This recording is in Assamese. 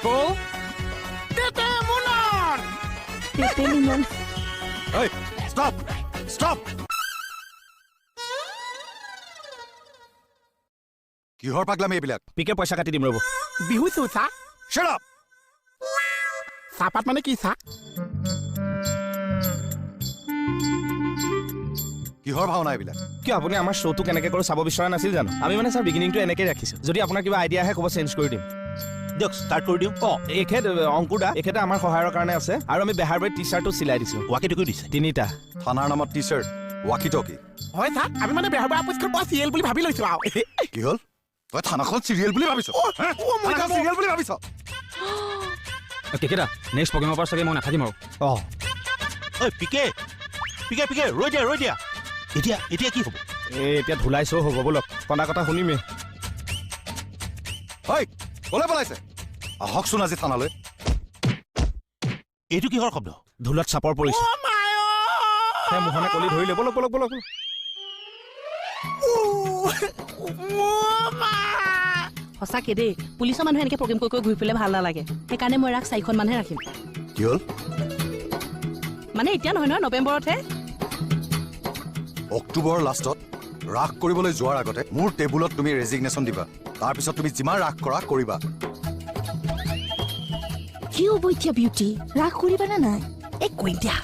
People, Tete Munon! Tete Munon. Hey, stop! Stop! কিহৰ পাগলামি এইবিলাক? পিকে পইচা কাটি দিম ৰব। বিহু চা Shut up! চাহপাত মানে কি চাহ কিহৰ ভাওনা এইবিলাক? কিয় আপুনি আমাৰ শ্ব'টো কেনেকৈ কৰোঁ চাব বিচৰা নাছিল জানো? আমি মানে ছাৰ বিগিনিংটো এনেকৈ ৰাখিছোঁ। যদি আপোনাৰ কিবা আইডিয়া আহে ক'ব চেঞ্জ কৰি দিম। দিয়ক ষ্টাৰ্ট কৰি দিওঁ। এখেত অংকুৰ দা এখেতে আমাৰ সহায়ৰ কাৰণে আছে আৰু আমি বেহাৰবাৰীত টি চাৰ্টটো চিলাই দিছোঁ। ৱাকিটকি দিছে 3টা। থানাৰ নামত টি-চাৰ্ট, ৱাকি-টকি। হয় ছাৰ আমি মানে বেহৰবাৰী অফিচখন পোৱা চিৰিয়েল বুলি ভাবি লৈছো আৰু কি হ'ল? তই থানাখন চিৰিয়েল বুলি ভাবিছ? থানাখন চিৰিয়েল বুলি ভাবিছ? কেকেটা নেক্সট প্ৰগ্ৰেমৰ পৰা চাগে মই নাথাকিম আৰু। ঐ পিকে ৰৈ দিয়া এতিয়া কি হ'ব? এতিয়া ধুলাই শ্ব' হ'ব বলক কন্দা কথা শুনিমেই। হয় ক'লে পলাইছে? আহকচোন আজি থানালৈ। এইটো কিহৰ শব্দ? ধুলত চাপৰ পৰিছে। মোহনে কলি ধৰিলে বলক বলক বলক। সঁচাকে দেই পুলিচৰ মানুহে এনেকে প্ৰগ্ৰেম কৰি ঘূৰি ফুৰিলে ভাল নালাগে। সেইকাৰণে মই ৰাস 4খন মানহে ৰাখিম। কি হ'ল? মানে এতিয়া নহয় নহয় নৱেম্বৰতহে। অক্টোবৰ লাষ্টত ৰাস কৰিবলৈ যোৱাৰ আগতে মোৰ টেবুলত তুমি ৰেজিগনেশ্যন দিবা। তাৰপিছত তুমি যিমান ৰাস কৰা কৰিবা। কি হ'ব এতিয়া বিউটি ৰাস কৰিবা নে নাই? এই কৈ দিয়া।